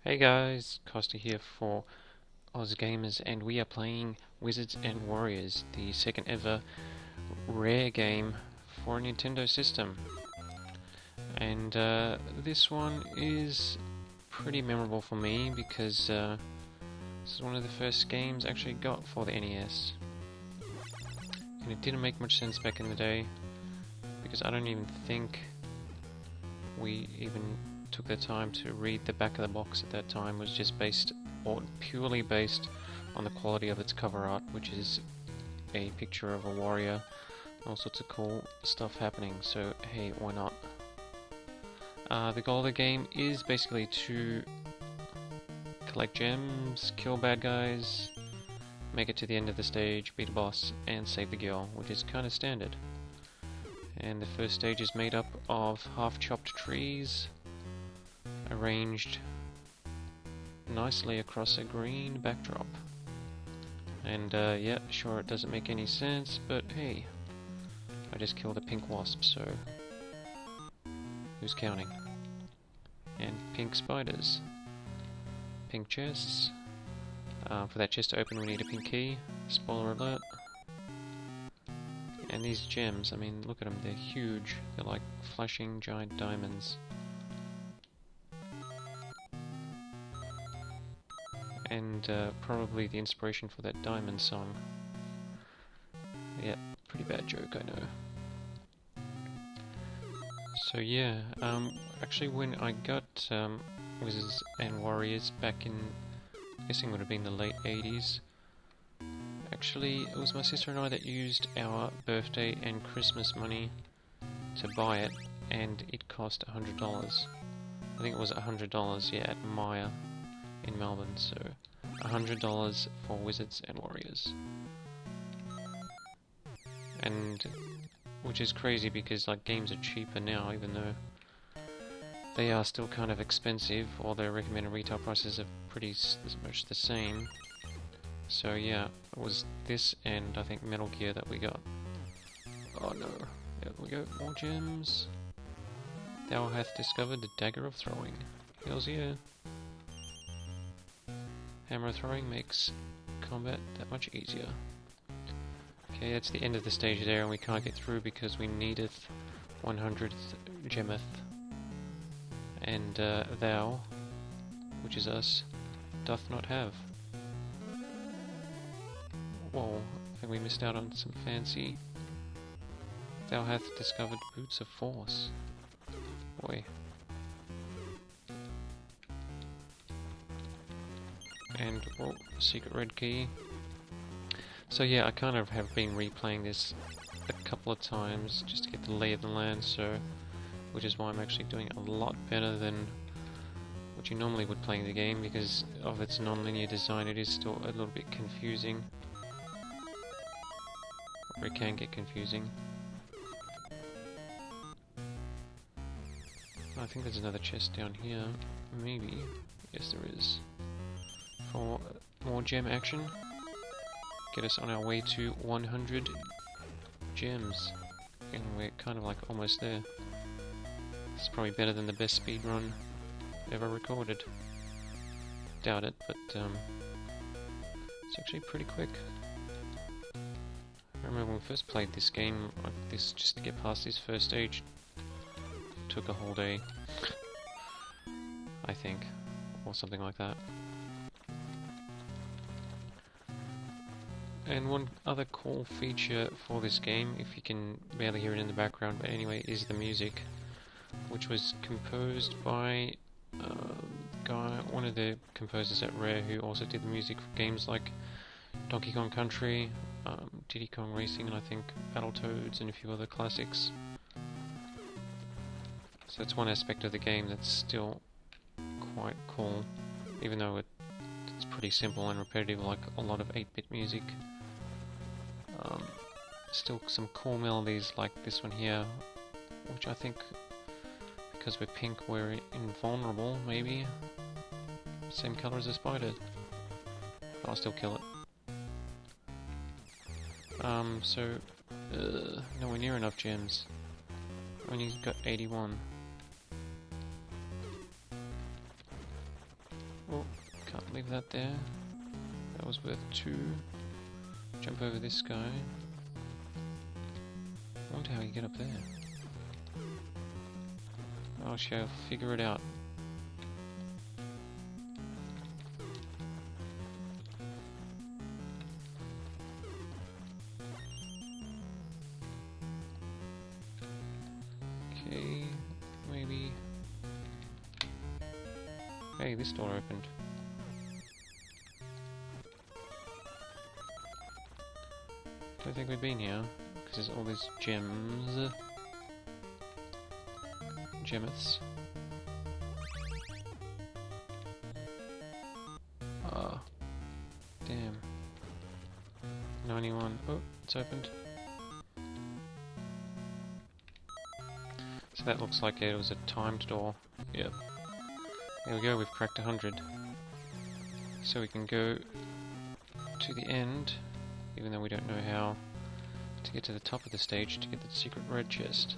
Hey guys, Costa here for Oz Gamers, and we are playing Wizards and Warriors, the second ever rare game for a Nintendo system. And this one is pretty memorable for me because this is one of the first games I actually got for the NES. And it didn't make much sense back in the day because I don't even think we even took the time to read the back of the box at that time. It was just based, or purely based, on the quality of its cover art, which is a picture of a warrior, all sorts of cool stuff happening, so hey, why not? The goal of the game is basically to collect gems, kill bad guys, make it to the end of the stage, beat a boss, and save the girl, which is kind of standard. And the first stage is made up of half-chopped trees, arranged nicely across a green backdrop. And yeah, sure, it doesn't make any sense, but hey, I just killed a pink wasp, so who's counting? And pink spiders. Pink chests. For that chest to open we need a pink key. Spoiler alert. And these gems, I mean, look at them, they're huge. They're like flashing giant diamonds. And probably the inspiration for that diamond song. Yeah, pretty bad joke, I know. So yeah, actually when I got Wizards and Warriors back in, I'm guessing would have been the late 80s. Actually, it was my sister and I that used our birthday and Christmas money to buy it, and it cost $100. I think it was $100, yeah, at Maya in Melbourne, so $100 for Wizards and Warriors. And which is crazy because like games are cheaper now, even though they are still kind of expensive, or their recommended retail prices are pretty much the same. So yeah, it was this and I think Metal Gear that we got. Oh no, there we go, more gems. Thou hath discovered the dagger of throwing. Hells yeah. Hammer throwing makes combat that much easier. Okay, that's the end of the stage there, and we can't get through because we needeth 100th gemeth. And thou, which is us, doth not have. Whoa, I think we missed out on some fancy. Thou hath discovered boots of force. Boy. And, oh, secret red key. So yeah, I kind of have been replaying this a couple of times just to get the lay of the land, so which is why I'm actually doing a lot better than what you normally would playing the game, because of its non-linear design. It is still a little bit confusing. Or it can get confusing. I think there's another chest down here. Maybe. Yes, there is. For more gem action. Get us on our way to 100 gems. And we're kind of like almost there. It's probably better than the best speed run ever recorded. Doubt it, but it's actually pretty quick. I remember when we first played this game like this, just to get past this first stage, took a whole day, I think, or something like that. And one other cool feature for this game, if you can barely hear it in the background, but anyway, is the music, which was composed by one of the composers at Rare, who also did the music for games like Donkey Kong Country, Diddy Kong Racing, and I think Battletoads, and a few other classics. So that's one aspect of the game that's still quite cool, even though it's pretty simple and repetitive like a lot of 8-bit music. Still some cool melodies like this one here, which I think, because we're pink, we're invulnerable, maybe? Same colour as a spider. I'll still kill it. Nowhere near enough gems. Only got 81. Oh, can't leave that there. That was worth 2. Jump over this guy. I wonder how you get up there. I shall figure it out. Okay, maybe... Hey, this door opened. Don't think we've been here, because there's all these gems. Gemeths. Ah, damn. 91. Oh, it's opened. So that looks like it was a timed door. Yep. There we go, we've cracked 100. So we can go to the end, even though we don't know how to get to the top of the stage to get the secret red chest.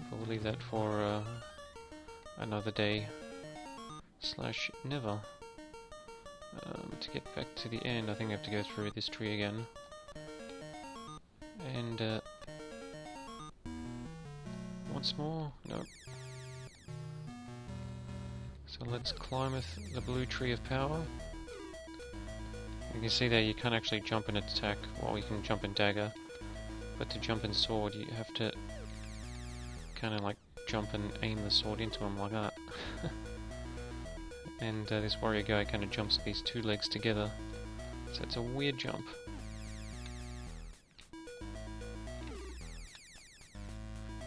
But we'll leave that for another day / never. To get back to the end, I think I have to go through this tree again. And once more? No. So let's climbeth the blue tree of power. You can see there you can't actually jump and attack, well you can jump and dagger, but to jump and sword you have to kind of like jump and aim the sword into him like that. And this warrior guy kind of jumps these 2 legs together, so it's a weird jump.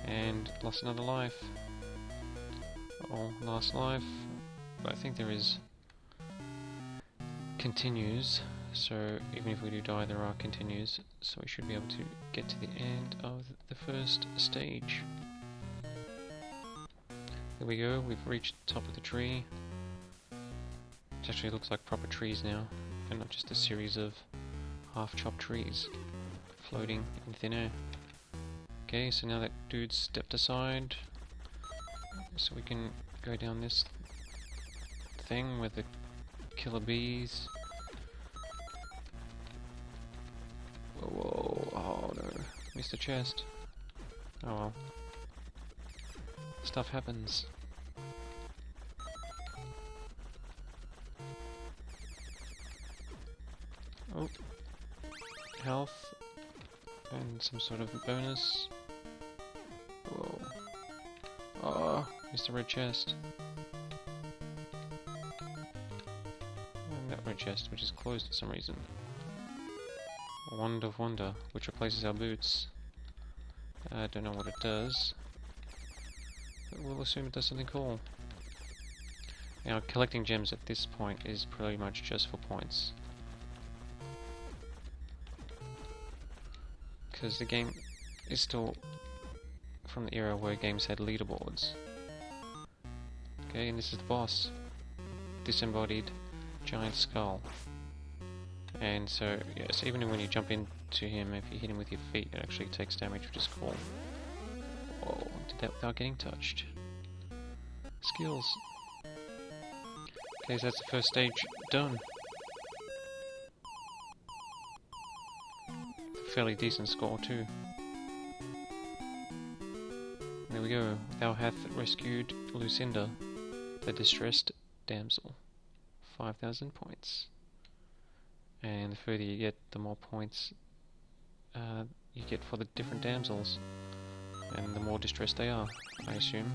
And lost another life. Oh, last life. But I think there is continues, so even if we do die there are continues, so we should be able to get to the end of the first stage. There we go, we've reached the top of the tree. It actually looks like proper trees now, and not just a series of half-chopped trees floating in thin air. Okay, so now that dude's stepped aside, so we can go down this thing with the killer bees. Whoa, whoa, oh no, missed the chest. Oh well. Stuff happens. Oh, health and some sort of bonus. Whoa. Oh, missed the red chest. And that red chest, which is closed for some reason. Wand of Wonder, which replaces our boots. I don't know what it does, but we'll assume it does something cool. Now, collecting gems at this point is pretty much just for points, because the game is still from the era where games had leaderboards. Okay, and this is the boss. Disembodied giant skull. And so, yes, even when you jump into him, if you hit him with your feet, it actually takes damage, which is cool. Whoa, did that without getting touched. Skills. Okay, so that's the first stage done. Fairly decent score too. There we go. Thou hath rescued Lucinda, the distressed damsel. 5,000 points. And the further you get, the more points you get for the different damsels, and the more distressed they are, I assume.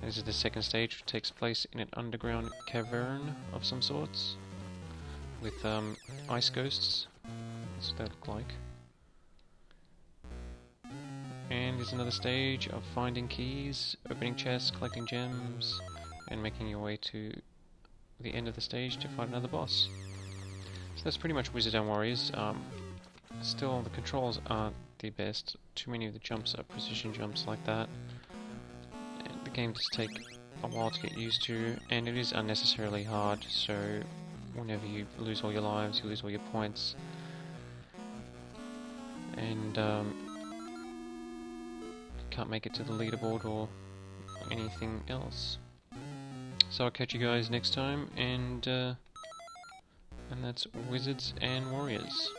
This is the second stage, which takes place in an underground cavern of some sorts, with ice ghosts. That's what they look like. And there's another stage of finding keys, opening chests, collecting gems, and making your way to the end of the stage to fight another boss. So that's pretty much Wizards and Warriors. Still, the controls aren't the best. Too many of the jumps are precision jumps like that. And the game does take a while to get used to, and it is unnecessarily hard, so whenever you lose all your lives, you lose all your points. And can't make it to the leaderboard or anything else. So I'll catch you guys next time, and that's Wizards and Warriors.